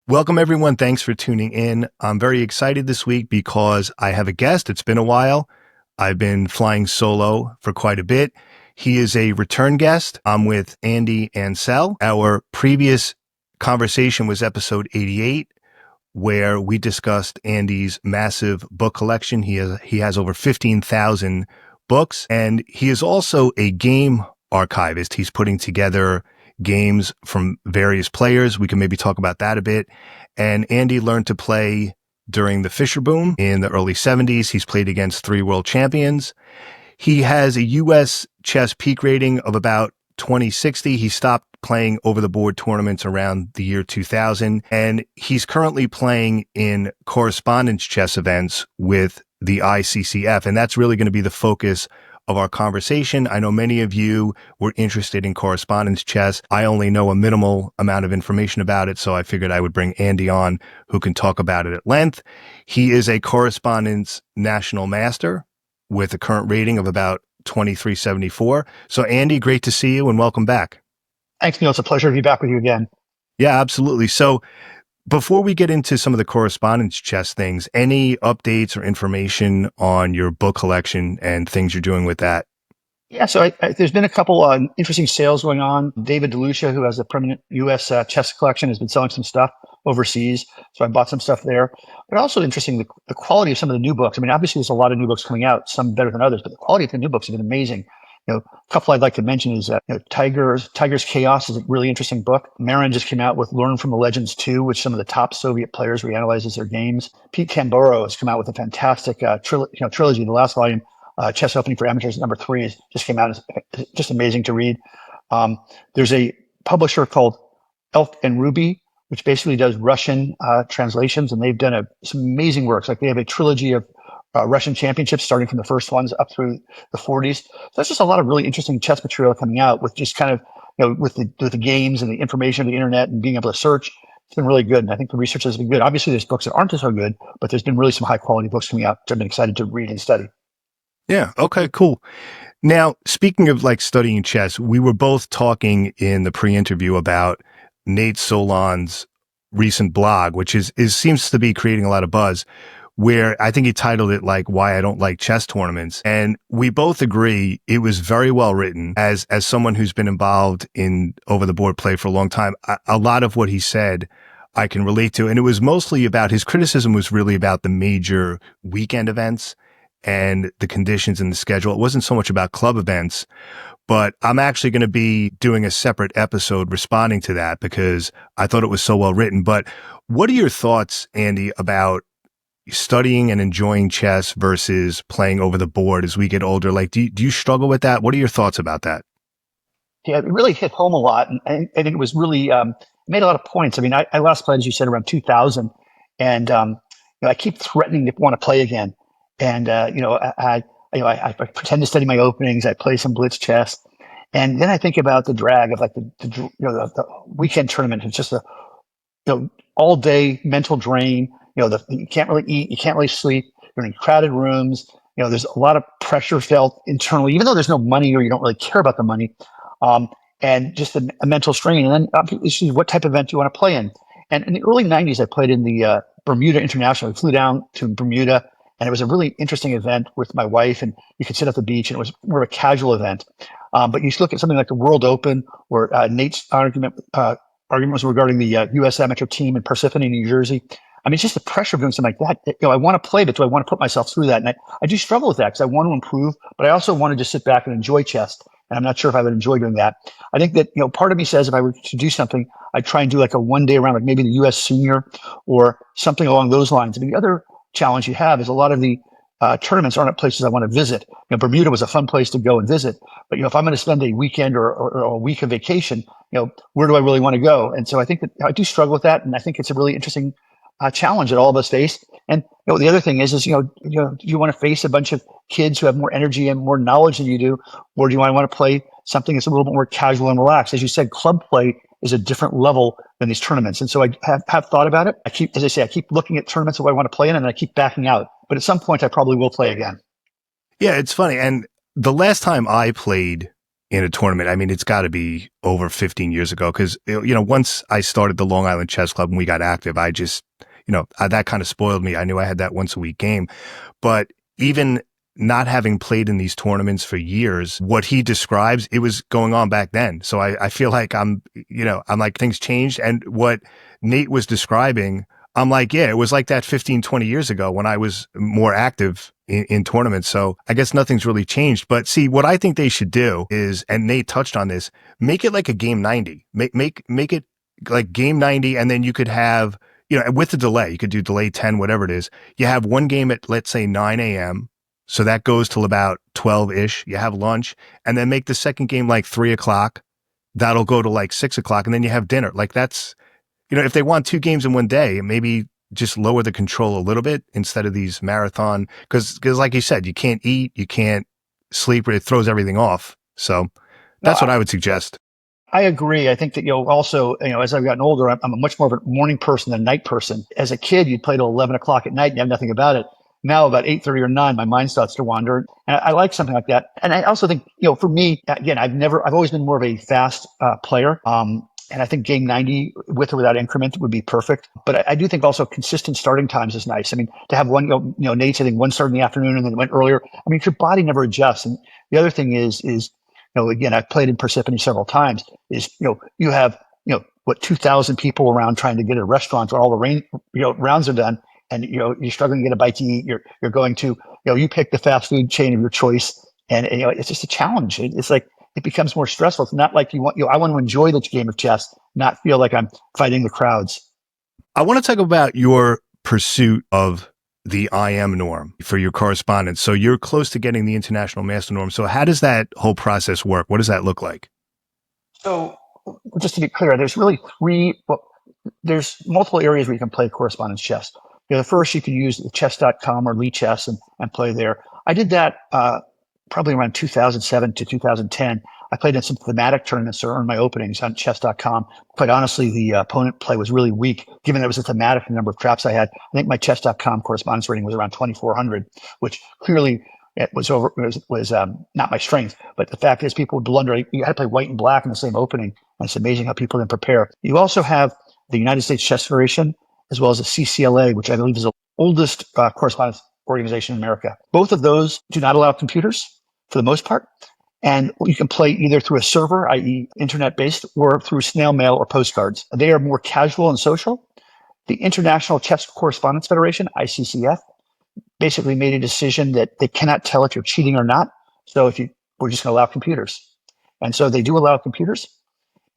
Welcome, everyone. Thanks for tuning in. I'm very excited this week because I have a guest. It's been a while. I've been flying solo for quite a bit. He is a return guest. I'm with Andy Ansel. Our previous conversation was episode 88, where we discussed Andy's massive book collection. He has over 15,000 books, and he is also a game archivist. He's putting together games from various players. We can maybe talk about that a bit. And Andy learned to play during the Fisher boom in the early 70s. He's played against 3 world champions. He has a U.S. chess peak rating of about 2060. He stopped playing over the board tournaments around the year 2000. And he's currently playing in correspondence chess events with the ICCF. And that's really going to be the focus of our conversation. I know many of you were interested in correspondence chess. I only know a minimal amount of information about it, so I figured I would bring Andy on, who can talk about it at length. He is a correspondence national master with a current rating of about 2374. So Andy, great to see you and welcome back. Thanks, Neil. It's a pleasure to be back with you again. Yeah, absolutely. So before we get into some of the correspondence chess things, any updates or information on your book collection and things you're doing with that? Yeah, so there's been a couple interesting sales going on. David DeLucia, who has a permanent U.S. Chess collection, has been selling some stuff overseas. So I bought some stuff there. But also interesting, the quality of some of the new books. I mean, obviously, there's a lot of new books coming out, some better than others, but the quality of the new books has been amazing. A couple I'd like to mention is Tiger's Chaos is a really interesting book. Marin just came out with Learn from the Legends 2, which some of the top Soviet players reanalyzes their games. Pete Tamboro has come out with a fantastic trilogy. The last volume, Chess Opening for Amateurs #3, just came out. It's just amazing to read. There's a publisher called Elk and Ruby, which basically does Russian translations, and they've done some amazing works. Like they have a trilogy of Russian championships, starting from the first ones up through the 40s. So there's just a lot of really interesting chess material coming out with just kind of, with the games and the information of the internet and being able to search. It's been really good. And I think the research has been good. Obviously, there's books that aren't so good, but there's been really some high quality books coming out, which I've been excited to read and study. Yeah. Okay, cool. Now, speaking of like studying chess, we were both talking in the pre-interview about Nate Solon's recent blog, which seems to be creating a lot of buzz, where I think he titled it like Why I Don't Like Chess Tournaments. And we both agree it was very well written. As someone who's been involved in over the board play for a long time, a lot of what he said I can relate to. And it was mostly about, his criticism was really about the major weekend events and the conditions in the schedule. It wasn't so much about club events, but I'm actually going to be doing a separate episode responding to that because I thought it was so well written. But what are your thoughts, Andy, about studying and enjoying chess versus playing over the board as we get older? Like, do you struggle with that? What are your thoughts about that? Yeah, it really hit home a lot. And I think it was really, made a lot of points. I mean, I last played, as you said, around 2000. And, I keep threatening to want to play again. And, I pretend to study my openings. I play some blitz chess. And then I think about the drag of like the weekend tournament. It's just all day mental drain. You can't really eat, you can't really sleep. You're in crowded rooms. There's a lot of pressure felt internally, even though there's no money or you don't really care about the money, and just a mental strain. And then obviously, what type of event do you want to play in? And in the early 90s, I played in the Bermuda International. We flew down to Bermuda, and it was a really interesting event with my wife, and you could sit at the beach, and it was more of a casual event. But you look at something like the World Open, where Nate's argument was regarding the U.S. amateur team in Parsippany, New Jersey. I mean, it's just the pressure of doing something like that. I want to play, but do I want to put myself through that? And I do struggle with that because I want to improve, but I also want to just sit back and enjoy chess. And I'm not sure if I would enjoy doing that. I think that, part of me says if I were to do something, I'd try and do like a one-day round, like maybe the U.S. Senior or something along those lines. I mean, the other challenge you have is a lot of the tournaments aren't at places I want to visit. Bermuda was a fun place to go and visit, but if I'm going to spend a weekend or a week of vacation, where do I really want to go? And so I think that I do struggle with that, and I think it's a really interesting challenge that all of us face. And the other thing is do you want to face a bunch of kids who have more energy and more knowledge than you do, or do you want to play something that's a little bit more casual and relaxed? As you said, club play is a different level than these tournaments. And so I have thought about it. I keep looking at tournaments that I want to play in, and then I keep backing out. But at some point, I probably will play again. Yeah, it's funny. And the last time I played in a tournament. I mean, it's got to be over 15 years ago because, once I started the Long Island Chess Club and we got active, I just, that kind of spoiled me. I knew I had that once a week game. But even not having played in these tournaments for years, what he describes, it was going on back then. So I feel like I'm like things changed. And what Nate was describing, I'm like, yeah, it was like that 15, 20 years ago when I was more active in tournaments. So I guess nothing's really changed. But see, what I think they should do is, and Nate touched on this, make it like a game 90. Make it like game 90, and then you could have, with the delay, you could do delay 10, whatever it is. You have one game at, let's say, 9 a.m. So that goes till about 12-ish. You have lunch, and then make the second game like 3 o'clock. That'll go to like 6 o'clock, and then you have dinner. Like that's, if they want 2 games in one day, maybe just lower the control a little bit instead of these marathon. Because like you said, you can't eat, you can't sleep, it throws everything off. So that's what I would suggest. I agree. I think that, also, as I've gotten older, I'm a much more of a morning person than a night person. As a kid, you'd play till 11 o'clock at night and you have nothing about it. Now about 8:30 or 9, my mind starts to wander. And I like something like that. And I also think, for me, again, I've always been more of a fast player. And I think game 90 with or without increment would be perfect. But I do think also consistent starting times is nice. I mean, to have one, Nate's hitting one start in the afternoon and then went earlier. I mean, your body never adjusts. And the other thing is, again, I've played in Persephone several times, is, you have, 2,000 people around trying to get a restaurant where all the rounds are done. And, you're struggling to get a bite to eat. You're going to, you pick the fast food chain of your choice. And, it's just a challenge. It's like, it becomes more stressful. It's not like I want to enjoy the game of chess, not feel like I'm fighting the crowds. I want to talk about your pursuit of the IM norm for your correspondence. So you're close to getting the international master norm. So how does that whole process work? What does that look like? So just to be clear, there's really there's multiple areas where you can play correspondence chess. The first, you can use the chess.com or Chess and play there. I did that probably around 2007 to 2010. I played in some thematic tournaments to earn my openings on chess.com. Quite honestly, the opponent play was really weak, given that it was a thematic number of traps I had. I think my chess.com correspondence rating was around 2,400, which clearly it was not my strength. But the fact is, people would blunder. You had to play white and black in the same opening, and it's amazing how people can prepare. You also have the United States Chess Federation, as well as the CCLA, which I believe is the oldest correspondence organization in America. Both of those do not allow computers for the most part. And you can play either through a server, i.e. internet-based, or through snail mail or postcards. They are more casual and social. The International Chess Correspondence Federation, ICCF, basically made a decision that they cannot tell if you're cheating or not. So we're just going to allow computers. And so they do allow computers.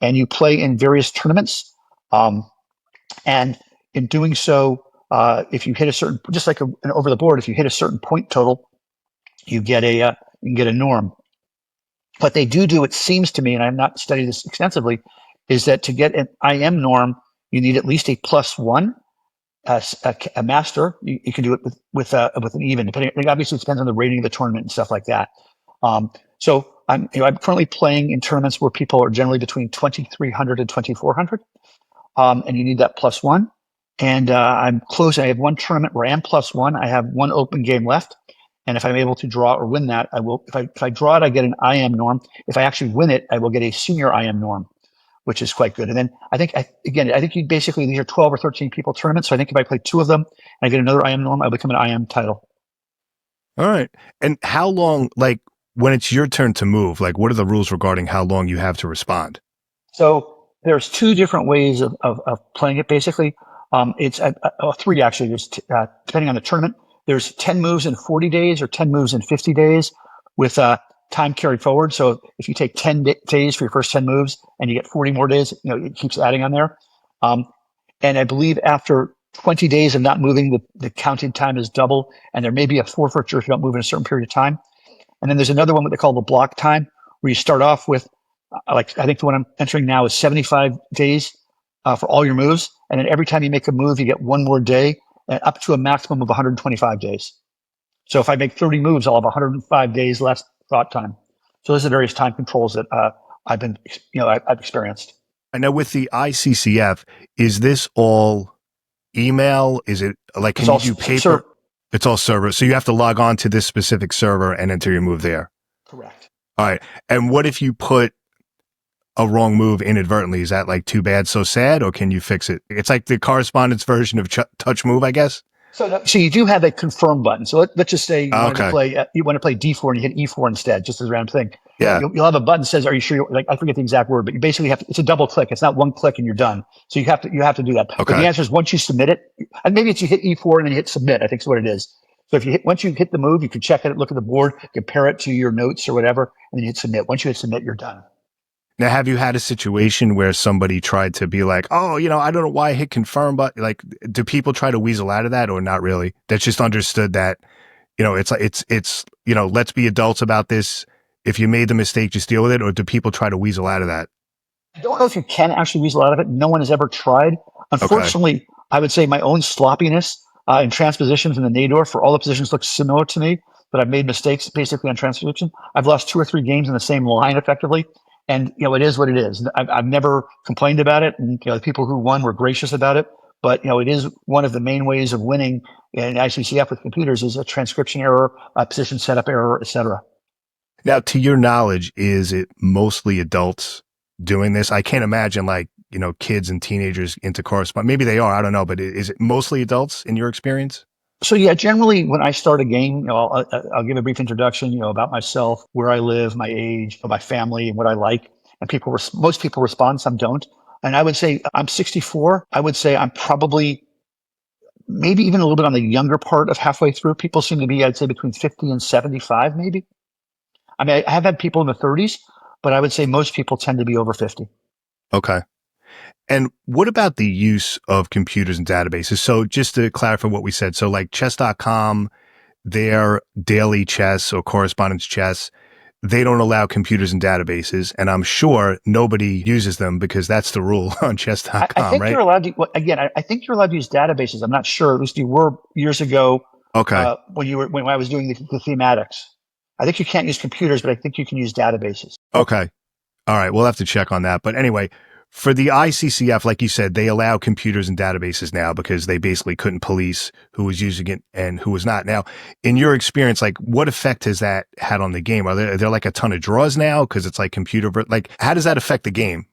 And you play in various tournaments. And in doing so, if you hit a certain, just like an over the board, if you hit a certain point total, you get a norm. What they do, it seems to me, and I've not studied this extensively, is that to get an IM norm, you need at least a +1, a master. You can do it with an even. Depending, obviously, it depends on the rating of the tournament and stuff like that. So I'm currently playing in tournaments where people are generally between 2,300 and 2,400, and you need that +1. And I'm close. I have one tournament where I am +1. I have one open game left. And if I'm able to draw or win that, I will. If I draw it, I get an IM norm. If I actually win it, I will get a senior IM norm, which is quite good. And then I think you basically, these are 12 or 13 people tournaments. So I think if I play 2 of them and I get another IM norm, I become an IM title. All right. And how long, like when it's your turn to move, like what are the rules regarding how long you have to respond? So there's 2 different ways of playing it. Basically, it's 3 actually. There's depending on the tournament. There's 10 moves in 40 days or 10 moves in 50 days with time carried forward. So if you take 10 days for your first 10 moves and you get 40 more days, it keeps adding on there. And I believe after 20 days of not moving, the counting time is double, and there may be a forfeiture if you don't move in a certain period of time. And then there's another one, what they call the block time, where you start off with, I think the one I'm entering now is 75 days for all your moves. And then every time you make a move, you get 1 more day, and up to a maximum of 125 days. So if I make 30 moves, I'll have 105 days less thought time. So those are various time controls that I've experienced. I know with the ICCF, is this all email? Is it like, can you do paper? It's all server. So you have to log on to this specific server and enter your move there. Correct. All right. And what if you put a wrong move inadvertently? Is that like too bad, so sad, or can you fix it? It's like the correspondence version of touch move, I guess. So you do have a confirm button. So let's just say Okay. you want to play D4 and you hit E4 instead, just as a random thing. Yeah. You'll have a button that says, "Are you sure?" Like I forget the exact word, but you basically have to, it's a double click. It's not one click and you're done. So you have to do that. But the Okay. answer is once you submit it, and maybe it's you hit E4 and then you hit submit. I think is what it is. So if once you hit the move, you can check it, look at the board, compare it to your notes or whatever, and then you hit submit. Once you hit submit, you're done. Now, have you had a situation where somebody tried to be like, oh, I don't know why I hit confirm, but like, do people try to weasel out of that or not really? That's just understood that, it's like, let's be adults about this. If you made the mistake, just deal with it. Or do people try to weasel out of that? I don't know if you can actually weasel out of it. No one has ever tried. Okay. Unfortunately, I would say my own sloppiness in transpositions in the Nador for all the positions look similar to me, but I've made mistakes basically on transposition. I've lost 2 or 3 games in the same line effectively. And, it is what it is. I've never complained about it. And, the people who won were gracious about it. But, it is one of the main ways of winning in ICCF with computers is a transcription error, a position setup error, et cetera. Now, to your knowledge, is it mostly adults doing this? I can't imagine like, kids and teenagers into correspondence. Maybe they are. I don't know. But is it mostly adults in your experience? So yeah, generally when I start a game, I'll give a brief introduction, about myself, where I live, my age, my family, and what I like. And most people respond, some don't. And I would say I'm 64. I would say I'm probably maybe even a little bit on the younger part of halfway through. People seem to be, I'd say, between 50 and 75, maybe. I mean, I have had people in the 30s, but I would say most people tend to be over 50. Okay. And what about the use of computers and databases? So just to clarify what we said, so like chess.com, their daily chess or correspondence chess, they don't allow computers and databases. And I'm sure nobody uses them because that's the rule on I chess.com, think you're right? allowed to, well, again, I think you're allowed to use databases. I'm not sure. At least you were years ago Okay. when I was doing the thematics. I think you can't use computers, but I think you can use databases. Okay. All right. We'll have to check on that. But anyway, for the ICCF, like you said, they allow computers and databases now because they basically couldn't police who was using it and who was not. Now, in your experience, like what effect has that had on the game? Are there like a ton of draws now? Cause it's like like how does that affect the game?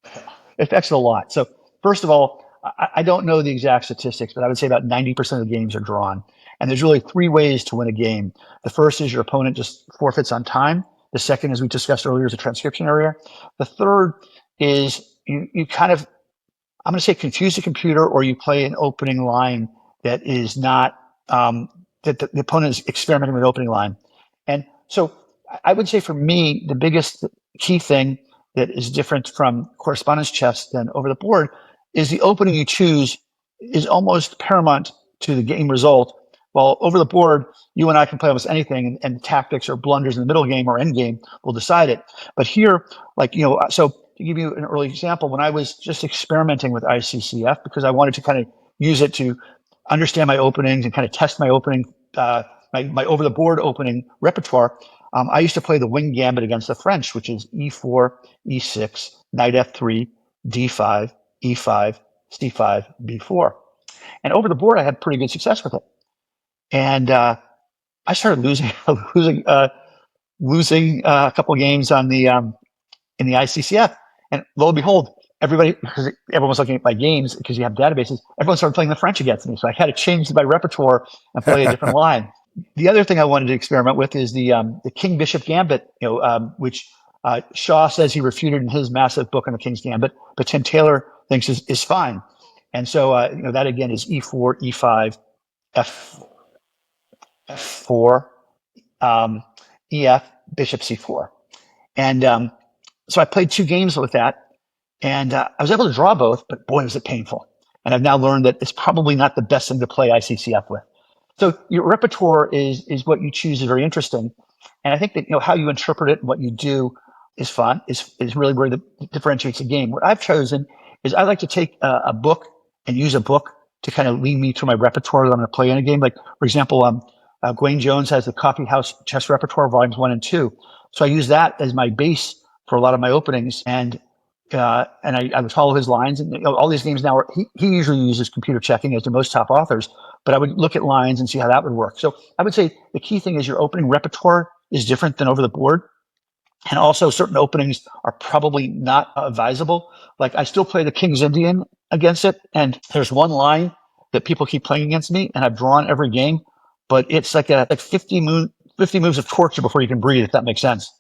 It affects it a lot. So first of all, I don't know the exact statistics, but I would say about 90% of the games are drawn. And there's really 3 ways to win a game. The first is your opponent just forfeits on time. The second, as we discussed earlier, is a transcription area. The third is you kind of, I'm going to say confuse the computer, or you play an opening line that is not, that the opponent is experimenting with an opening line. And so I would say for me, the biggest key thing that is different from correspondence chess than over the board is the opening you choose is almost paramount to the game result. While over the board, you and I can play almost anything, and tactics or blunders in the middle game or end game will decide it. But here, like, so to give you an early example, when I was just experimenting with ICCF because I wanted to kind of use it to understand my openings and kind of test my opening, my over the board opening repertoire, I used to play the wing gambit against the French, which is E4, E6, knight F3, D5, E5, C5, B4. And over the board, I had pretty good success with it. And I started losing, losing a couple of games on the in the ICCF. And lo and behold, because everyone was looking at my games because you have databases, everyone started playing the French against me. So I had to change my repertoire and play a different line. The other thing I wanted to experiment with is the King Bishop Gambit, which Shaw says he refuted in his massive book on the King's Gambit, but Tim Taylor thinks is fine. And so that again is E4, E5, F F4, EF, Bishop C4, and so I played 2 games with that, and I was able to draw both, but boy, was it painful. And I've now learned that it's probably not the best thing to play ICCF with. So your repertoire is what you choose is very interesting. And I think that, how you interpret it and what you do is fun, is really where the differentiates the game. What I've chosen is I like to take a book and use a book to kind of lead me through my repertoire that I'm going to play in a game. Like, for example, Gwayne Jones has the Coffee House Chess Repertoire, volumes 1 and 2. So I use that as my base for a lot of my openings, and I would follow his lines. And all these games now, he usually uses computer checking as do most top authors, but I would look at lines and see how that would work. So I would say the key thing is your opening repertoire is different than over the board. And also certain openings are probably not advisable. Like I still play the King's Indian against it. And there's one line that people keep playing against me and I've drawn every game, but it's like 50 moves of torture before you can breathe, if that makes sense.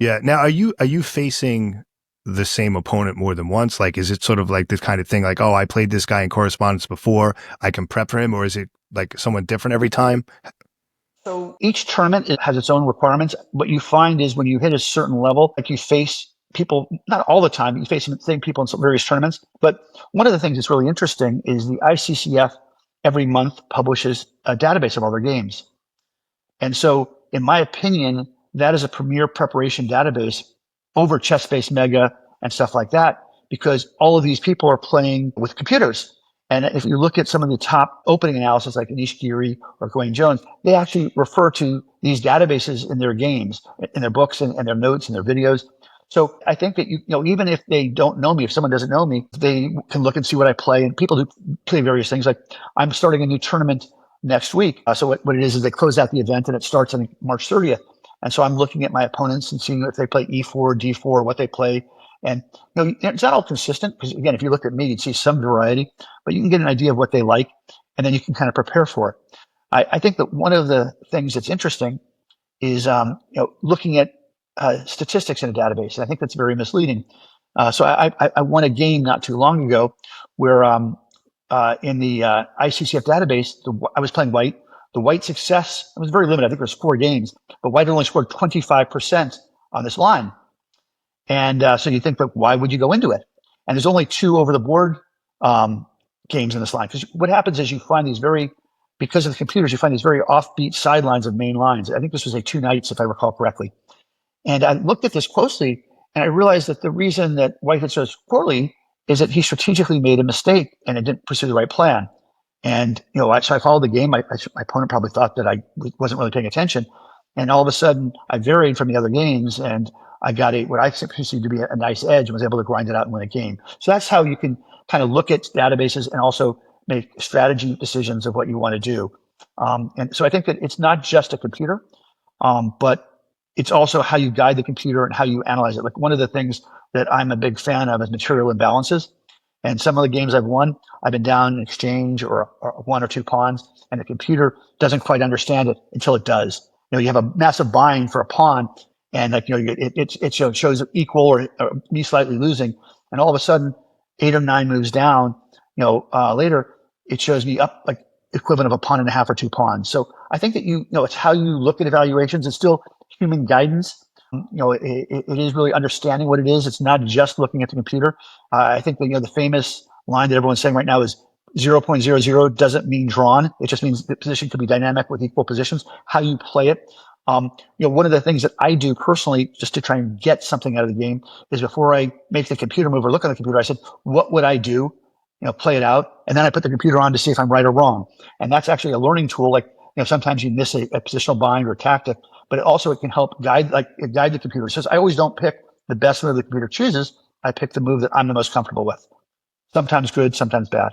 Yeah. Now, are you facing the same opponent more than once? Like, is it sort of like this kind of thing? Like, oh, I played this guy in Correspondence before, I can prep for him, or is it like someone different every time? So each tournament has its own requirements. What you find is when you hit a certain level, like you face people, not all the time, you face the same people in some various tournaments. But one of the things that's really interesting is the ICCF every month publishes a database of all their games. And so, in my opinion, that is a premier preparation database over chess based mega and stuff like that, because all of these people are playing with computers. And if you look at some of the top opening analysis, like Anish Giri or Dwayne Jones, they actually refer to these databases in their games, in their books, and their notes and their videos. So I think that even if they don't know me, if someone doesn't know me, they can look and see what I play. And people do play various things. Like I'm starting a new tournament next week. So what it is they close out the event and it starts on March 30th. And so I'm looking at my opponents and seeing if they play E4, D4, what they play. And it's not all consistent because again, if you look at me, you'd see some variety, but you can get an idea of what they like, and then you can kind of prepare for it. I think that one of the things that's interesting is looking at statistics in a database. And I think that's very misleading. So I won a game not too long ago where in the ICCF database, I was playing white. The white success was very limited. I think there was 4 games, but white only scored 25% on this line. And so you think, but why would you go into it? And there's only 2 over the board games in this line. Because what happens is you find these because of the computers, you find these very offbeat sidelines of main lines. I think this was a 2 knights, if I recall correctly. And I looked at this closely and I realized that the reason that white hit so poorly is that he strategically made a mistake and it didn't pursue the right plan. And, so I followed the game. My opponent probably thought that I wasn't really paying attention. And all of a sudden, I varied from the other games and I got what I perceived to be a nice edge and was able to grind it out and win a game. So that's how you can kind of look at databases and also make strategy decisions of what you want to do. And so I think that it's not just a computer, but it's also how you guide the computer and how you analyze it. Like one of the things that I'm a big fan of is material imbalances. And some of the games I've won, I've been down an exchange or 1 or 2 pawns, and the computer doesn't quite understand it until it does. You have a massive buying for a pawn, and it shows equal or me slightly losing, and all of a sudden, 8 or 9 moves down, later, it shows me up like equivalent of a pawn and a half or 2 pawns. So I think that it's how you look at evaluations. It's still human guidance. It is really understanding what it is. It's not just looking at the computer. I think that, the famous line that everyone's saying right now is 0.00 doesn't mean drawn. It just means the position could be dynamic with equal positions. How you play it. One of the things that I do personally just to try and get something out of the game is before I make the computer move or look at the computer, I said, what would I do? Play it out. And then I put the computer on to see if I'm right or wrong. And that's actually a learning tool. Like, sometimes you miss a positional bind or tactic, but it can help guide the computer. It says I always don't pick the best move the computer chooses. I pick the move that I'm the most comfortable with. Sometimes good, sometimes bad.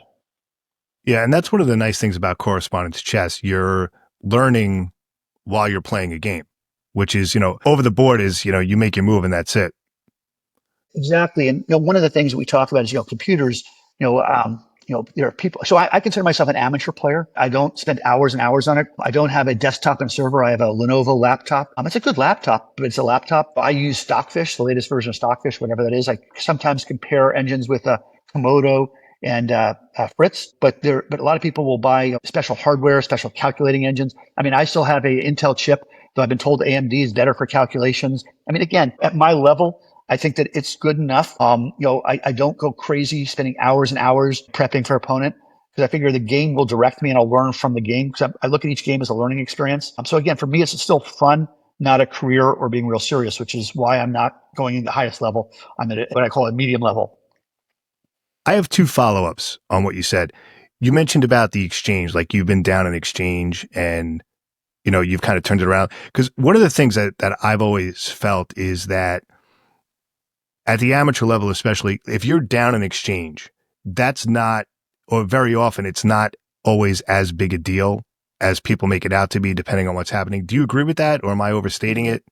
Yeah, and that's one of the nice things about correspondence chess. You're learning while you're playing a game, which is, over the board is, you make your move and that's it. Exactly. And one of the things that we talk about is computers. There are people. So I consider myself an amateur player. I don't spend hours and hours on it. I don't have a desktop and server. I have a Lenovo laptop. It's a good laptop, but it's a laptop. I use Stockfish, the latest version of Stockfish, whatever that is. I sometimes compare engines with Komodo and Fritz, but a lot of people will buy special hardware, special calculating engines. I still have a Intel chip, though I've been told AMD is better for calculations. Again, at my level, I think that it's good enough. I don't go crazy spending hours and hours prepping for opponent because I figure the game will direct me and I'll learn from the game because I look at each game as a learning experience. So again, for me, it's still fun, not a career or being real serious, which is why I'm not going in the highest level. I'm at what I call a medium level. I have 2 follow-ups on what you said. You mentioned about the exchange, like you've been down an exchange and, you've kind of turned it around. Because one of the things that I've always felt is that at the amateur level, especially, if you're down an exchange, that's not, or very often, it's not always as big a deal as people make it out to be, depending on what's happening. Do you agree with that, or am I overstating it?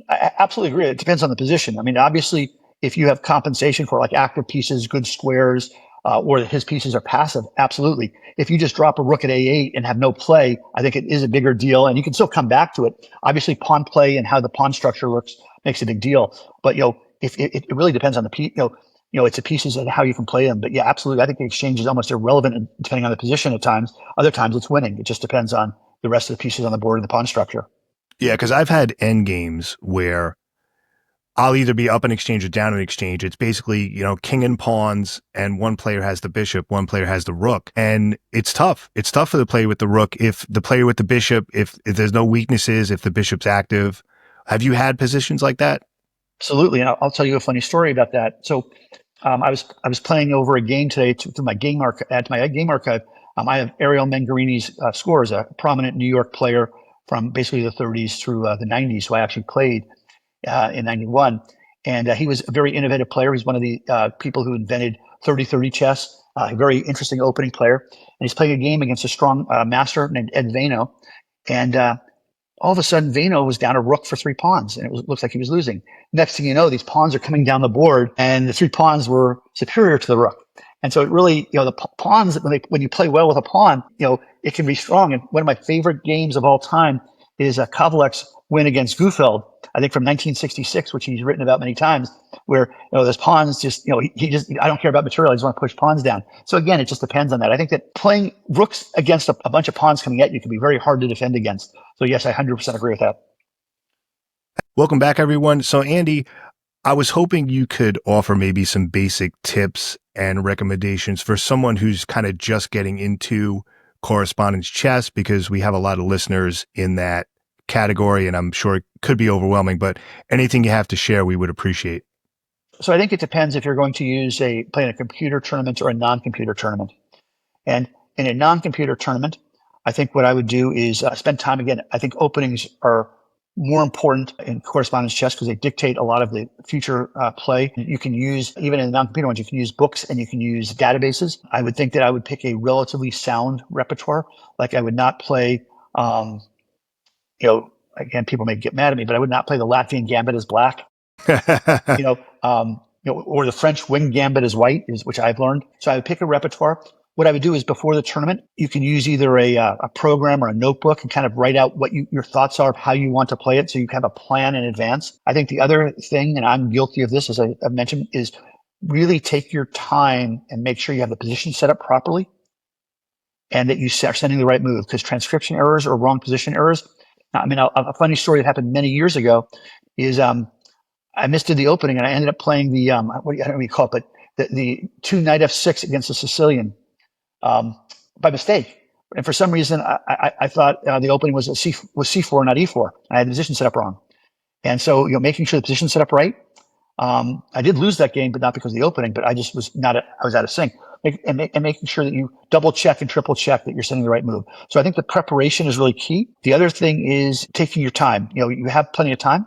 I absolutely agree. It depends on the position. I mean, obviously, if you have compensation for like active pieces, good squares, or his pieces are passive, absolutely. If you just drop a rook at a8 and have no play, I think it is a bigger deal, and you can still come back to it. Obviously, pawn play and how the pawn structure looks makes a big deal. But if it really depends on the piece, it's the pieces and how you can play them. But yeah, absolutely, I think the exchange is almost irrelevant depending on the position. At times, other times it's winning. It just depends on the rest of the pieces on the board and the pawn structure. Yeah, because I've had end games where I'll either be up an exchange or down an exchange. It's basically, king and pawns, and one player has the bishop, one player has the rook. And it's tough. It's tough for the player with the rook. If the player with the bishop, if there's no weaknesses, if the bishop's active. Have you had positions like that? Absolutely, and I'll tell you a funny story about that. So, I was playing over a game today to my game add to my game archive. I have Ariel Mengarini's scores, a prominent New York player from basically the 30s through the 90s, who I actually played in 91. And he was a very innovative player. He's one of the people who invented 30-30 chess, a very interesting opening player. And he's playing a game against a strong master named Ed Vano. And all of a sudden, Vano was down a rook for 3 pawns, and looks like he was losing. Next thing you know, these pawns are coming down the board, and the 3 pawns were superior to the rook. And so it really, the pawns, when you play well with a pawn, it can be strong. And one of my favorite games of all time is Kovalev's win against Gufeld, I think from 1966, which he's written about many times, where those pawns just, he just, I don't care about material, I just want to push pawns down. So again, it just depends on that. I think that playing rooks against a bunch of pawns coming at you can be very hard to defend against. So yes, I 100% agree with that. Welcome back, everyone. So, Andy, I was hoping you could offer maybe some basic tips and recommendations for someone who's kind of just getting into correspondence chess, because we have a lot of listeners in that category, and I'm sure it could be overwhelming, but anything you have to share, we would appreciate. So I think it depends if you're going to play in a computer tournament or a non-computer tournament. And in a non-computer tournament, I think what I would do is spend time again. I think openings are more important in correspondence chess because they dictate a lot of the future play. You can use, even in the non-computer ones, you can use books and you can use databases. I would think that I would pick a relatively sound repertoire. Like I would not play, again, people may get mad at me, but I would not play the Latvian gambit as black. Or the French wing gambit as white, which I've learned. So I would pick a repertoire. What I would do is before the tournament, you can use either a program or a notebook and kind of write out what your thoughts are of how you want to play it, so you have a plan in advance. I think the other thing, and I'm guilty of this, as I've mentioned, is really take your time and make sure you have the position set up properly and that you are sending the right move, because transcription errors or wrong position errors. I mean, a funny story that happened many years ago is I misdid the opening and I ended up playing the I don't know what you call it, but the 2 knight f6 against the Sicilian by mistake. And for some reason, I thought the opening was c4, not e4. I had the position set up wrong. And so, making sure the position set up right. I did lose that game, but not because of the opening, but I just was I was out of sync. And making sure that you double check and triple check that you're sending the right move. So I think the preparation is really key. The other thing is taking your time. You have plenty of time.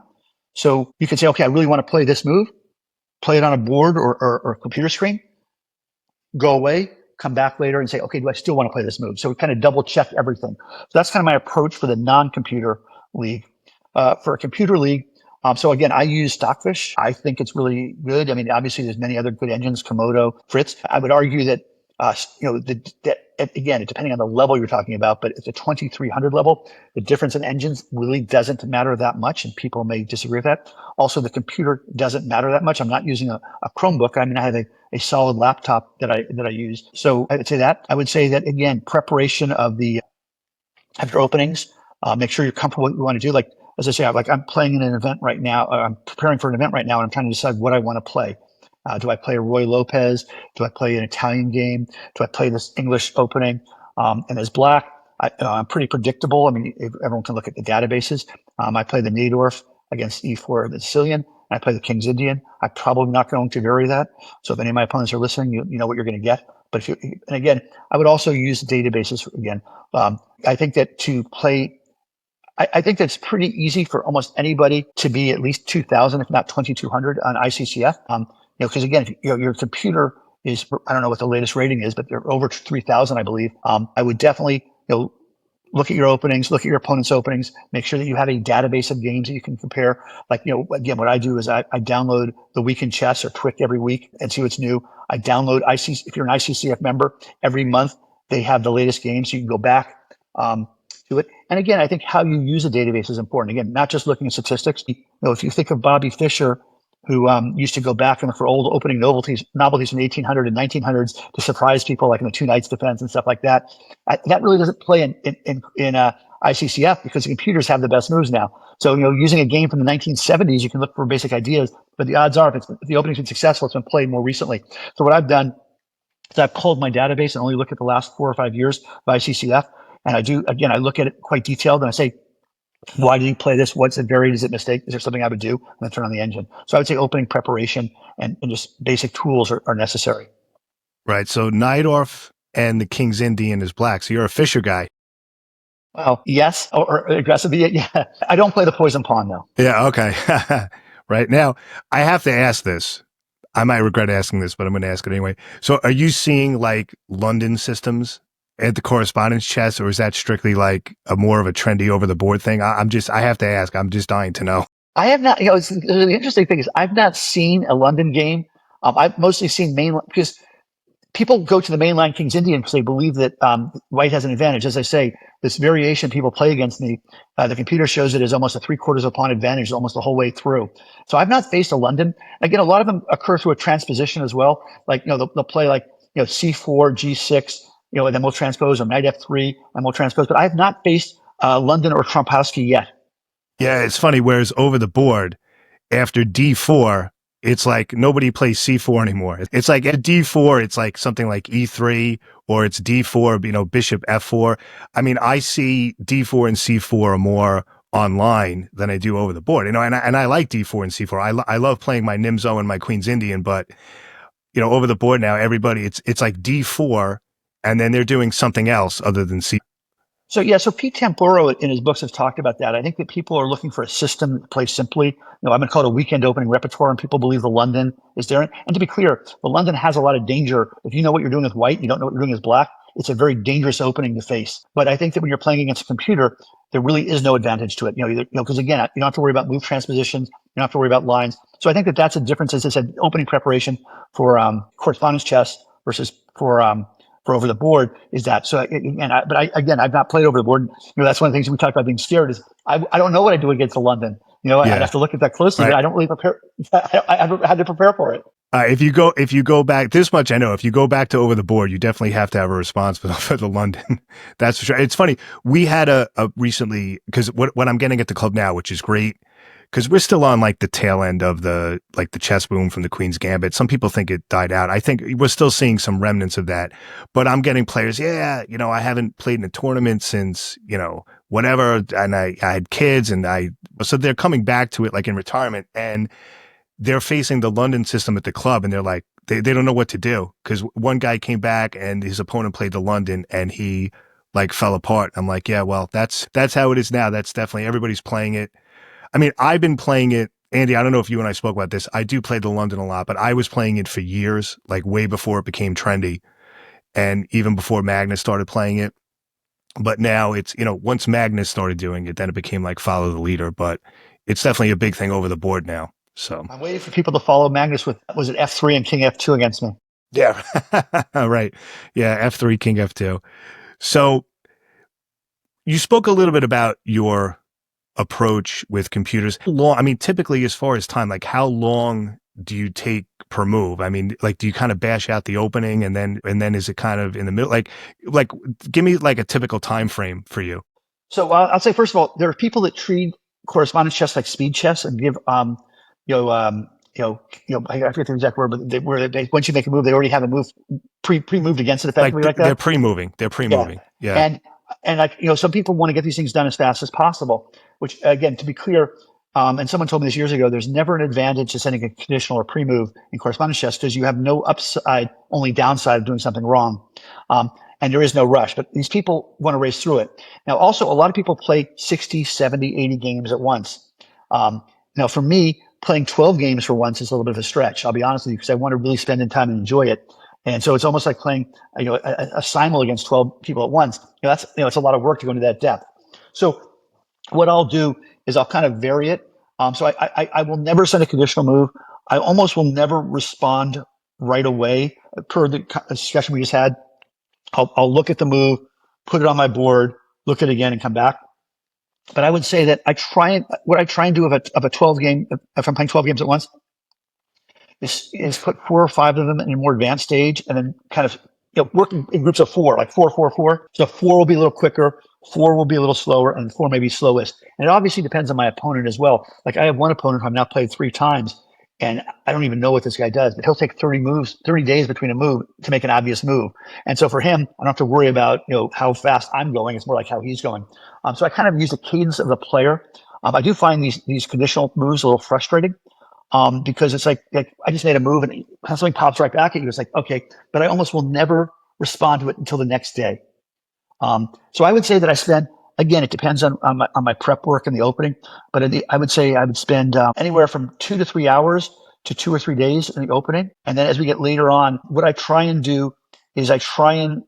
So you can say, okay, I really want to play this move, play it on a board or computer screen, go away, come back later and say, okay, do I still want to play this move? So we kind of double check everything. So that's kind of my approach for the non-computer league. For a computer league, so again, I use Stockfish. I think it's really good. I mean, obviously there's many other good engines, Komodo, Fritz. I would argue that, again, depending on the level you're talking about, but at the 2300 level, the difference in engines really doesn't matter that much, and people may disagree with that. Also, the computer doesn't matter that much. I'm not using a Chromebook. I mean, I have a solid laptop that I use. So I would say that. I would say that, again, preparation of after openings, make sure you're comfortable with what you want to do. Like, as I say, I'm playing in an event right now. I'm preparing for an event right now, and I'm trying to decide what I want to play. Do I play a Roy Lopez? Do I play an Italian game? Do I play this English opening? And as black, I'm pretty predictable. I mean, everyone can look at the databases. I play the Nadorf against e4, the Sicilian, and I play the King's Indian. I'm probably not going to vary that. So if any of my opponents are listening, you know what you're going to get. But and again, I would also use databases again. I think that to play, I think that's pretty easy for almost anybody to be at least 2,000, if not 2,200 on ICCF. Because again, if your computer is, I don't know what the latest rating is, but they're over 3,000, I believe. I would definitely, look at your openings, look at your opponent's openings, make sure that you have a database of games that you can compare. Like, again, what I do is I download the Week in Chess or Twick every week and see what's new. I download if you're an ICCF member, every month they have the latest games. So you can go back to it. And again, I think how you use a database is important. Again, not just looking at statistics. If you think of Bobby Fischer, who used to go back and look for old opening novelties from the 1800s and 1900s to surprise people, like in the Two Knights Defense and stuff like that. That really doesn't play in ICCF because the computers have the best moves now. So, using a game from the 1970s, you can look for basic ideas, but the odds are if the opening's been successful, it's been played more recently. So what I've done is I've culled my database and only look at the last 4 or 5 years of ICCF. And I look at it quite detailed and I say, why did you play this? What's it varied? Is it mistake? Is there something I would do? And then turn on the engine. So I would say opening preparation and just basic tools are necessary. Right. So Najdorf and the King's Indian is black. So you're a Fischer guy. Well, yes, or aggressive. Yeah. I don't play the poison pawn though. Yeah. Okay. Right now, I have to ask this. I might regret asking this, but I'm going to ask it anyway. So are you seeing like London systems at the Correspondence chess, or is that strictly like a more of a trendy over the board thing? I have to ask. I'm just dying to know. I have not, the interesting thing is I've not seen a London game. I've mostly seen mainline because people go to the mainline King's Indian because they believe that white has an advantage. As I say, this variation people play against me, the computer shows it as almost a 3/4 of pawn advantage almost the whole way through. So I've not faced a London. Again, a lot of them occur through a transposition as well. Like, they'll play like, C4, G6, and then we'll transpose, or knight F3, and we'll transpose. But I have not faced London or Trompowsky yet. Yeah, it's funny. Whereas over the board, after D4, it's like nobody plays C4 anymore. It's like at D4, it's like something like E3, or it's D4, bishop F4. I mean, I see D4 and C4 more online than I do over the board. And I like D4 and C4. I love playing my Nimzo and my Queen's Indian, but over the board now, everybody it's like D4, and then they're doing something else other than C. So Pete Temporo in his books has talked about that. I think that people are looking for a system that plays simply. I'm going to call it a weekend opening repertoire, and people believe the London is there. And to be clear, the London has a lot of danger. If you know what you're doing with white, you don't know what you're doing with black, it's a very dangerous opening to face. But I think that when you're playing against a computer, there really is no advantage to it. Because again, you don't have to worry about move transpositions, you don't have to worry about lines. So I think that that's a difference, as I said, opening preparation for correspondence chess versus for over the board is that. So I've not played over the board. That's one of the things we talked about being scared is I don't know what I do against the London. I'd have to look at that closely, right. But I don't really prepare. I had to prepare for it. If you go back this much, I know if you go back to over the board, you definitely have to have a response for the London. That's for sure. It's funny. We had a recently, because what I'm getting at the club now, which is great, because we're still on like the tail end of the chess boom from the Queen's Gambit. Some people think it died out. I think we're still seeing some remnants of that, but I'm getting players. Yeah. I haven't played in a tournament since, whatever. And I had kids so they're coming back to it like in retirement, and they're facing the London system at the club, and they're like, they don't know what to do. Cause one guy came back and his opponent played the London and he like fell apart. I'm like, yeah, well, that's how it is now. That's definitely, everybody's playing it. I mean, I've been playing it, Andy. I don't know if you and I spoke about this. I do play the London a lot, but I was playing it for years, like way before it became trendy, and even before Magnus started playing it. But now it's, once Magnus started doing it, then it became like follow the leader. But it's definitely a big thing over the board now. So I'm waiting for people to follow Magnus with, was it F3 and King F2 against me? Yeah, right. Yeah, F3, King F2. So you spoke a little bit about your approach with computers. Typically as far as time, like how long do you take per move? I mean, like, do you kind of bash out the opening and then is it kind of in the middle? Like give me like a typical time frame for you. So I'll say, first of all, there are people that treat correspondence chess like speed chess and give, I forget the exact word, but once you make a move, they already have a move pre-moved against it effectively like that. They're pre-moving. Yeah. And some people want to get these things done as fast as possible, which again, to be clear, and someone told me this years ago, there's never an advantage to sending a conditional or pre-move in correspondence chess because you have no upside, only downside of doing something wrong. And there is no rush, but these people want to race through it. Now, also, a lot of people play 60, 70, 80 games at once. Now, for me, playing 12 games for once is a little bit of a stretch. I'll be honest with you, because I want to really spend in time and enjoy it. And so it's almost like playing, a simul against 12 people at once. That's, it's a lot of work to go into that depth. So what I'll do is I'll kind of vary it. So I will never send a conditional move. I almost will never respond right away per the discussion we just had. I'll look at the move, put it on my board, look at it again, and come back. But I would say that what I try and do of a 12 game, if I'm playing 12 games at once, is put 4 or 5 of them in a more advanced stage, and then kind of working in groups of 4, like 4, 4, 4. So 4 will be a little quicker, 4 will be a little slower, and 4 may be slowest. And it obviously depends on my opponent as well. Like I have one opponent who I've now played 3 times, and I don't even know what this guy does, but he'll take 30 days between a move to make an obvious move. And so for him, I don't have to worry about how fast I'm going. It's more like how he's going. So I kind of use the cadence of the player. I do find these conditional moves a little frustrating. Because it's like I just made a move and something pops right back at you. It's like, okay, but I almost will never respond to it until the next day. So I would say that I spend, again, it depends on my prep work in the opening, but I would say I would spend anywhere from 2 to 3 hours to 2 or 3 days in the opening. And then as we get later on, what I try and do is I'll give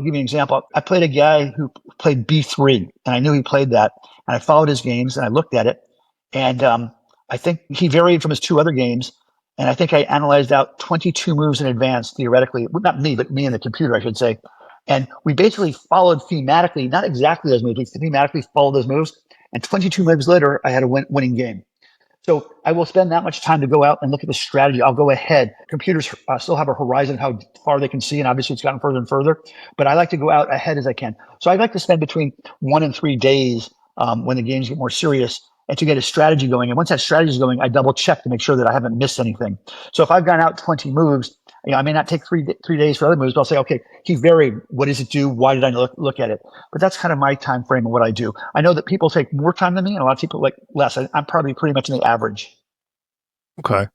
you an example. I played a guy who played B3, and I knew he played that, and I followed his games and I looked at it, and I think he varied from his 2 other games, and I think I analyzed out 22 moves in advance, theoretically. Well, not me, but me and the computer, I should say. And we basically followed thematically, not exactly those moves, we thematically followed those moves. And 22 moves later, I had a winning game. So I will spend that much time to go out and look at the strategy. I'll go ahead. Computers still have a horizon of how far they can see, and obviously it's gotten further and further. But I like to go out ahead as I can. So I like to spend between 1 and 3 days when the games get more serious, and to get a strategy going. And once that strategy is going, I double check to make sure that I haven't missed anything. So if I've gone out 20 moves, I may not take 3 days for other moves, but I'll say, okay, he varied. What does it do? Why did I look at it? But that's kind of my time frame of what I do. I know that people take more time than me, and a lot of people like less. I'm probably pretty much in the average. Okay.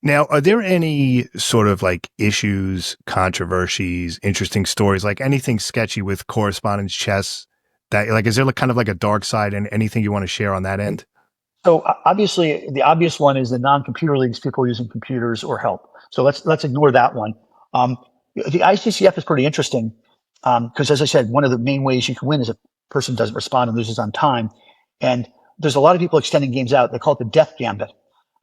Now, are there any sort of like issues, controversies, interesting stories, like anything sketchy with correspondence chess? That like, is there kind of like a dark side, and anything you want to share on that end? So obviously, the obvious one is the non-computer leagues, people using computers or help. So let's ignore that one. The ICCF is pretty interesting because, as I said, one of the main ways you can win is if a person doesn't respond and loses on time. And there's a lot of people extending games out. They call it the death gambit.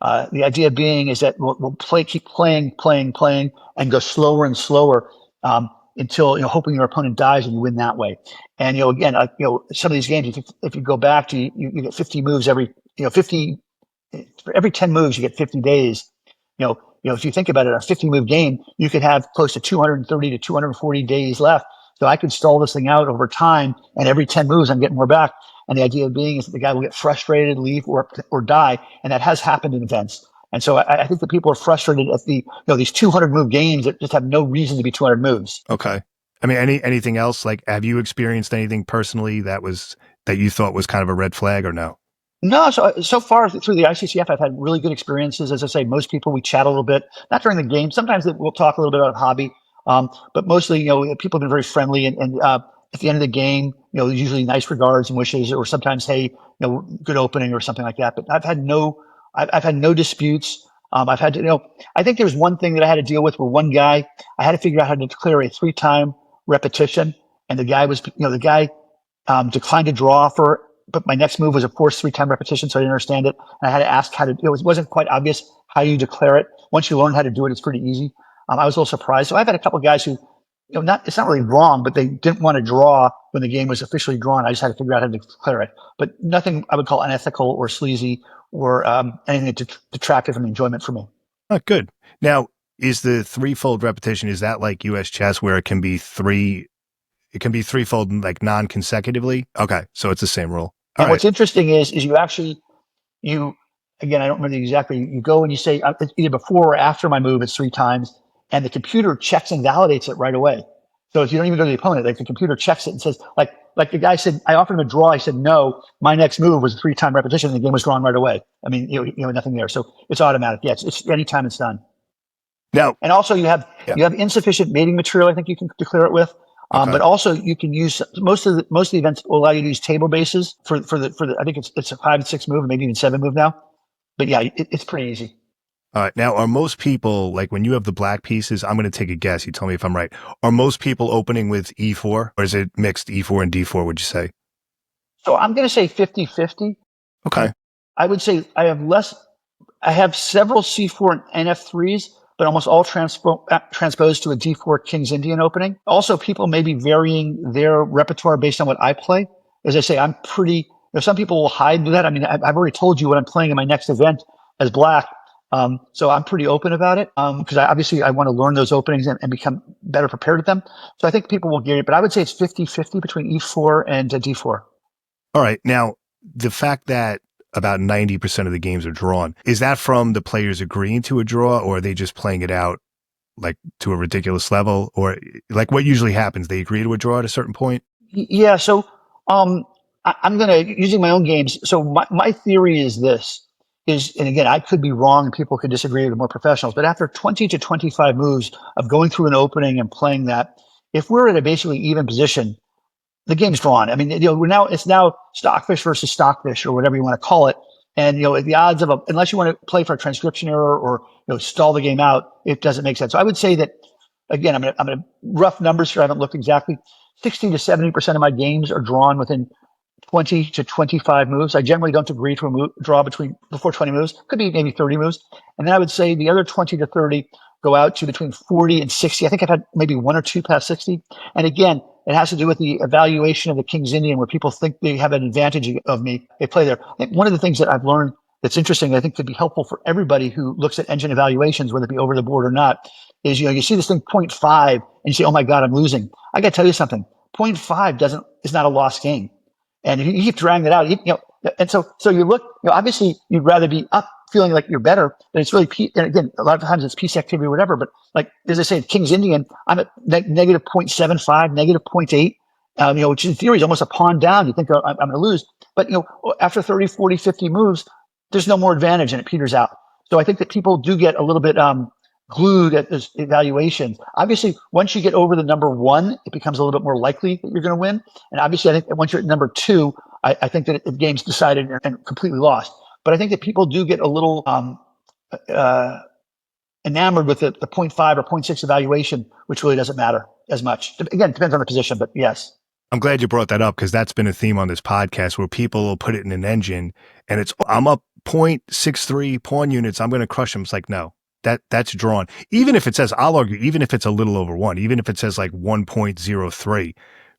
The idea being is that we'll keep playing, and go slower and slower until hoping your opponent dies and you win that way. And again, some of these games, if you go back to you get 50 moves every 50 for every 10 moves, you get 50 days. If you think about it, a 50 move game, you could have close to 230 to 240 days left. So I could stall this thing out over time, and every 10 moves, I'm getting more back. And the idea being is that the guy will get frustrated, leave, or die, and that has happened in events. And so I think that people are frustrated at these 200 move games that just have no reason to be 200 moves. Okay. I mean, anything else? Like, have you experienced anything personally that you thought was kind of a red flag, or no? No, so far through the ICCF, I've had really good experiences. As I say, most people, we chat a little bit, not during the game. Sometimes we'll talk a little bit about hobby, but mostly, people have been very friendly. And at the end of the game, usually nice regards and wishes, or sometimes, hey, good opening or something like that. But I've had no disputes. I've had to, I think there was one thing that I had to deal with where one guy, I had to figure out how to declare a 3-time repetition, and the guy declined to draw for. But my next move was a forced 3-time repetition, so I didn't understand it. And I had to ask how to. It wasn't quite obvious how you declare it. Once you learn how to do it, it's pretty easy. I was a little surprised. So I've had a couple of guys who, it's not really wrong, but they didn't want to draw when the game was officially drawn. I just had to figure out how to declare it. But nothing I would call unethical or sleazy or anything that detracted from enjoyment for me. Oh, good. Now, is the threefold repetition, is that like U.S. chess where it can be threefold, like non-consecutively? Okay, so it's the same rule. And what's interesting is again, I don't remember exactly. You go and you say either before or after my move, it's 3 times, and the computer checks and validates it right away. So if you don't even go to the opponent, like the computer checks it and says, like the guy said, I offered him a draw. I said no. My next move was a 3-time repetition, and the game was drawn right away. I mean, nothing there. So it's automatic. Yeah, it's anytime it's done. Now, and also you have insufficient mating material. I think you can declare it with. Okay. But also you can use most of the events will allow you to use table bases for the I think it's a 5 and 6 move, or maybe even 7 move now. But yeah, it's pretty easy. All right. Now, are most people, like when you have the black pieces, I'm going to take a guess. You tell me if I'm right. Are most people opening with E4 or is it mixed E4 and D4, would you say? So I'm going to say 50-50. Okay. I would say I have several C4 and NF3s, but almost all transposed to a D4 King's Indian opening. Also, people may be varying their repertoire based on what I play. As I say, I'm pretty, some people will hide that. I mean, I've already told you what I'm playing in my next event as black. So I'm pretty open about it because obviously I want to learn those openings and become better prepared with them. So I think people will get it, but I would say it's 50-50 between E4 and D4. All right. Now, the fact that about 90% of the games are drawn, is that from the players agreeing to a draw or are they just playing it out like to a ridiculous level? Or like what usually happens? They agree to a draw at a certain point? Yeah. So I'm going to, using my own games. So my theory is this is, and again, I could be wrong and people could disagree with more professionals, but after 20 to 25 moves of going through an opening and playing that, if we're at a basically even position, the game's drawn. I mean, it's now stockfish versus stockfish or whatever you want to call it. And, the odds of unless you want to play for a transcription error or, stall the game out, it doesn't make sense. So I would say that, again, I'm going to rough numbers here. I haven't looked exactly. 60 to 70% of my games are drawn within 20 to 25 moves. I generally don't agree to a draw before 20 moves. Could be maybe 30 moves. And then I would say the other 20 to 30 go out to between 40 and 60. I think I've had maybe one or two past 60. And again, it has to do with the evaluation of the King's Indian, where people think they have an advantage of me. They play there. I think one of the things that I've learned that's interesting, I think could be helpful for everybody who looks at engine evaluations, whether it be over the board or not, is, you see this thing 0.5 and you say, oh my God, I'm losing. I got to tell you something. 0.5 is not a lost game. And if you keep dragging it out, and so you look, obviously you'd rather be up feeling like you're better, but it's really, and again, a lot of times it's piece activity or whatever, but like, as I say, King's Indian, I'm at negative 0.75, negative 0.8, which in theory is almost a pawn down. You think, oh, I'm going to lose, but after 30, 40, 50 moves, there's no more advantage and it peters out. So I think that people do get a little bit, glued at this evaluation. Obviously, once you get over the number one, it becomes a little bit more likely that you're going to win. And obviously, I think that once you're at number two, I think that the game's decided and completely lost. But I think that people do get a little enamored with the 0.5 or 0.6 evaluation, which really doesn't matter as much. Again, it depends on the position, but yes. I'm glad you brought that up because that's been a theme on this podcast where people will put it in an engine and I'm up 0.63 pawn units. I'm going to crush them. It's like, no. That's drawn. Even if it says, I'll argue, even if it's a little over one, even if it says like 1.03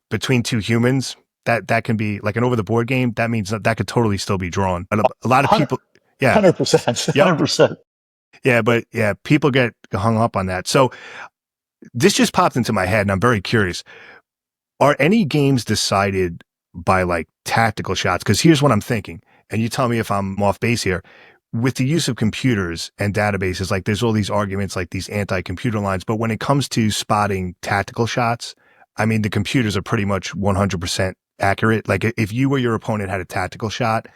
between two humans, that can be like an over the board game. That means that could totally still be drawn. But a lot of people, yeah, 100%, 100%. Yeah, but yeah, people get hung up on that. So this just popped into my head and I'm very curious. Are any games decided by like tactical shots? Because here's what I'm thinking. And you tell me if I'm off base here. With the use of computers and databases, like there's all these arguments, like these anti-computer lines. But when it comes to spotting tactical shots, I mean, the computers are pretty much 100% accurate. Like if you or your opponent had a tactical shot,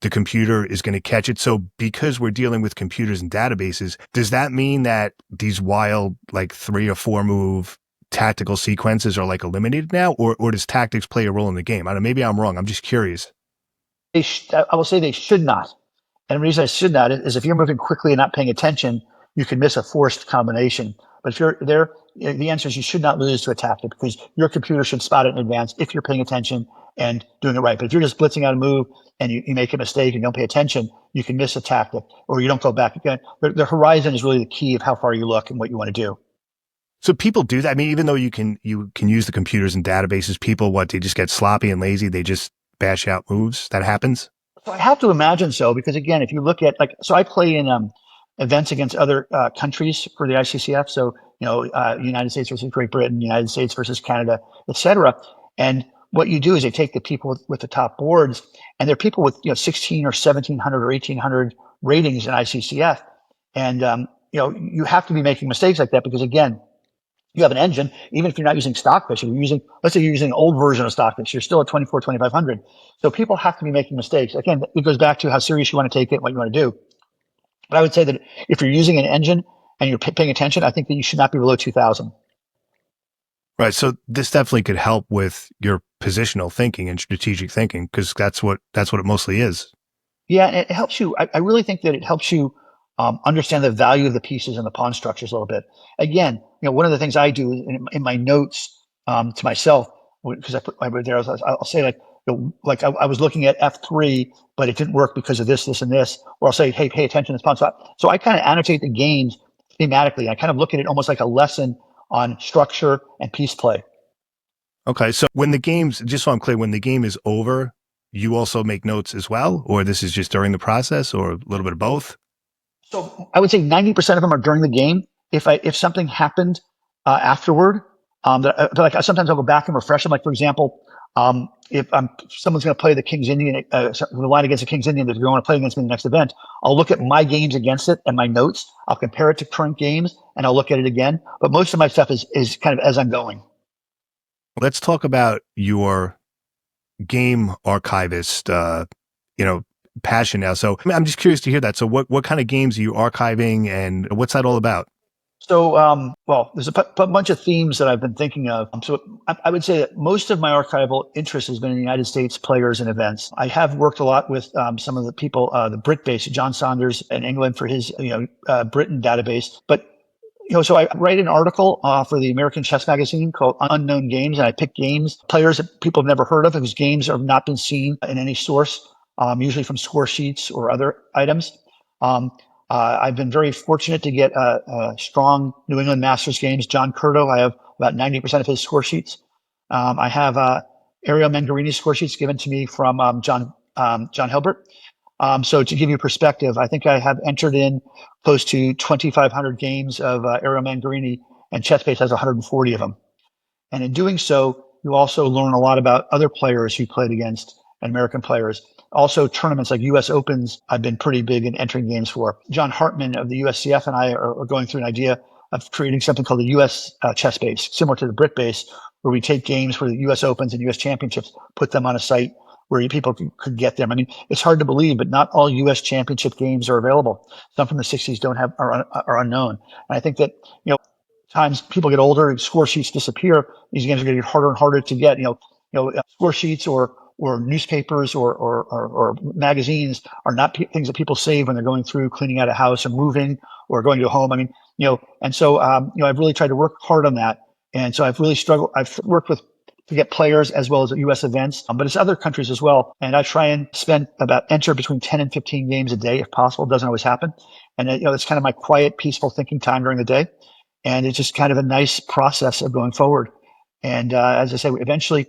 the computer is going to catch it. So because we're dealing with computers and databases, does that mean that these wild, like 3 or 4 move tactical sequences are like eliminated now? Or does tactics play a role in the game? I don't know, maybe I'm wrong. I'm just curious. I will say they should not. And the reason I should not is if you're moving quickly and not paying attention, you can miss a forced combination. But if you're there, the answer is you should not lose to a tactic because your computer should spot it in advance if you're paying attention and doing it right. But if you're just blitzing out a move and you make a mistake and don't pay attention, you can miss a tactic or you don't go back again. The horizon is really the key of how far you look and what you want to do. So people do that. I mean, even though you can use the computers and databases, people, they just get sloppy and lazy. They just bash out moves. That happens. So I have to imagine so, because again, if you look at so I play in events against other countries for the ICCF. So, United States versus Great Britain, United States versus Canada, et cetera. And what you do is they take the people with the top boards and they're people with, 16 or 1700 or 1800 ratings in ICCF. And, you have to be making mistakes like that because again, you have an engine, even if you're not using stockfish, let's say you're using an old version of stockfish, you're still at 24, 2500. So people have to be making mistakes. Again, it goes back to how serious you want to take it, what you want to do. But I would say that if you're using an engine and you're paying attention, I think that you should not be below 2000. Right. So this definitely could help with your positional thinking and strategic thinking because that's what it mostly is. Yeah. And it helps you. I really think that it helps you understand the value of the pieces and the pawn structures a little bit. Again, one of the things I do in my notes to myself, because I put my there, I'll say like, like I was looking at F3, but it didn't work because of this, this, and this. Or I'll say, hey, pay attention to this pawn. So I kind of annotate the games thematically. I kind of look at it almost like a lesson on structure and piece play. Okay. So when the game's, just so I'm clear, when the game is over, you also make notes as well? Or this is just during the process or a little bit of both? So I would say 90% of them are during the game. If something happened afterward, like sometimes I'll go back and refresh them. Like for example, if someone's going to play the King's Indian, the line against the King's Indian that they're going to play against me in the next event, I'll look at my games against it and my notes. I'll compare it to current games and I'll look at it again. But most of my stuff is kind of as I'm going. Let's talk about your game archivist, passion now. So I'm just curious to hear that. So what kind of games are you archiving and what's that all about? So, well, there's a bunch of themes that I've been thinking of. So I would say that most of my archival interest has been in the United States players and events. I have worked a lot with some of the people, the Brit base, John Saunders in England for his, Britain database. But so I write an article for the American Chess Magazine called Unknown Games, and I pick players that people have never heard of, whose games have not been seen in any source, usually from score sheets or other items. I've been very fortunate to get strong New England Masters games. John Curto, I have about 90% of his score sheets. I have Ariel Mangarini's score sheets given to me from John Hilbert. So to give you perspective, I think I have entered in close to 2,500 games of Ariel Mangarini, and ChessBase has 140 of them. And in doing so, you also learn a lot about other players you played against and American players. Also, tournaments like U.S. Opens, I've been pretty big in entering games for. John Hartman of the USCF and I are going through an idea of creating something called the U.S. Chess Base, similar to the Brit Base, where we take games for the U.S. Opens and U.S. Championships, put them on a site where people could get them. I mean, it's hard to believe, but not all U.S. Championship games are available. Some from the 60s are unknown. And I think that, times people get older and score sheets disappear, these games are going to get harder and harder to get. Score sheets or newspapers or magazines are not things that people save when they're going through cleaning out a house or moving or going to a home. I mean, and so I've really tried to work hard on that. And so I've really struggled. I've worked to get players as well as at U.S. events, but it's other countries as well. And I try and enter between 10 and 15 games a day if possible. It doesn't always happen. And it's kind of my quiet, peaceful thinking time during the day. And it's just kind of a nice process of going forward. And as I say, eventually,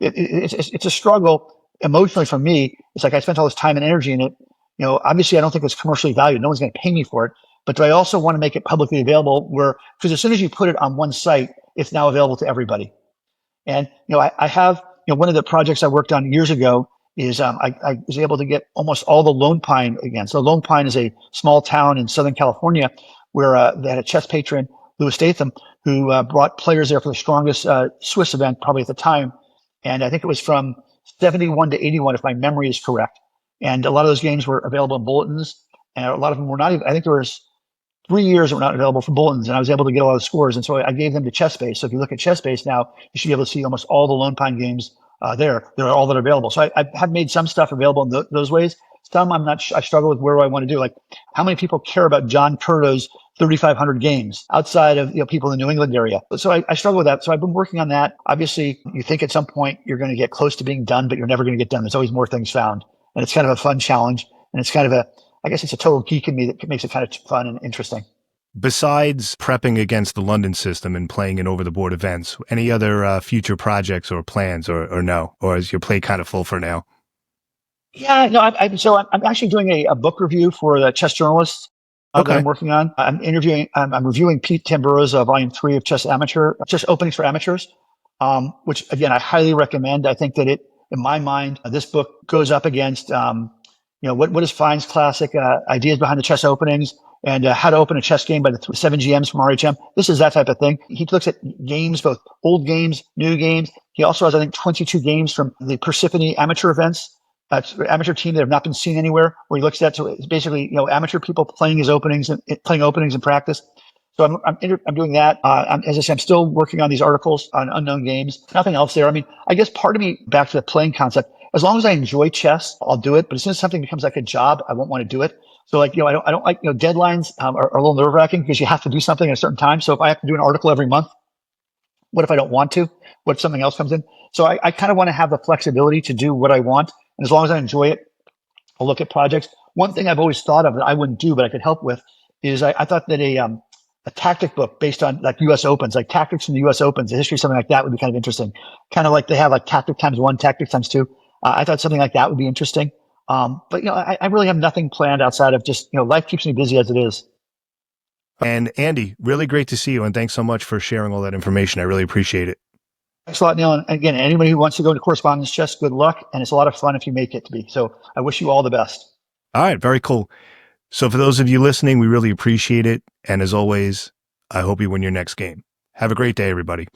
it's a struggle emotionally for me. It's like I spent all this time and energy in it. Obviously, I don't think it's commercially valued. No one's going to pay me for it. But do I also want to make it publicly available? Because as soon as you put it on one site, it's now available to everybody. And I have one of the projects I worked on years ago is I was able to get almost all the Lone Pine again. So Lone Pine is a small town in Southern California where they had a chess patron, Louis Statham, who brought players there for the strongest Swiss event probably at the time. And I think it was from 71 to 81, if my memory is correct. And a lot of those games were available in bulletins, and a lot of them were not even, I think there was 3 years that were not available for bulletins, and I was able to get a lot of scores. And so I gave them to ChessBase. So if you look at ChessBase now, you should be able to see almost all the Lone Pine games there. They're all that are available. So I have made some stuff available in those ways. Some I'm not. I struggle with where do I want to do. Like, how many people care about John Curto's 3,500 games outside of people in the New England area? So I struggle with that. So I've been working on that. Obviously, you think at some point you're going to get close to being done, but you're never going to get done. There's always more things found, and it's kind of a fun challenge. And it's kind of I guess it's a total geek in me that makes it kind of fun and interesting. Besides prepping against the London system and playing in over-the-board events, any other future projects or plans, or no? Or is your plate kind of full for now? Yeah, no. I'm actually doing a book review for the Chess Journalists that I'm working on. I'm reviewing Pete Tamburro's Volume 3 of Chess Openings for Amateurs, which again I highly recommend. I think that in my mind, this book goes up against what is Fine's classic ideas behind the chess openings and how to open a chess game by the 7 GMs from RHM. This is that type of thing. He looks at games, both old games, new games. He also has, I think, 22 games from the Persephone amateur events. Amateur team that have not been seen anywhere, where he looks at, so it's basically amateur people playing his openings and playing openings in practice. So I'm doing that. As I said, I'm still working on these articles on unknown games. Nothing else there. I mean, I guess part of me, back to the playing concept, as long as I enjoy chess, I'll do it. But as soon as something becomes like a job, I won't want to do it. So like, I don't like, deadlines are a little nerve wracking because you have to do something at a certain time. So if I have to do an article every month, what if I don't want to? What if something else comes in? So I kind of want to have the flexibility to do what I want. And as long as I enjoy it, I'll look at projects. One thing I've always thought of that I wouldn't do, but I could help with is I thought that a tactic book based on like U.S. Opens, like tactics from the U.S. Opens, the history, something like that would be kind of interesting. Kind of like they have like tactic times one, tactic times two. I thought something like that would be interesting. But I really have nothing planned outside of just life keeps me busy as it is. And Andy, really great to see you, and thanks so much for sharing all that information. I really appreciate it. Thanks a lot, Neil. And again, anybody who wants to go into correspondence, just good luck, and it's a lot of fun if you make it to be. So I wish you all the best. All right, very cool. So for those of you listening, we really appreciate it. And as always, I hope you win your next game. Have a great day, everybody.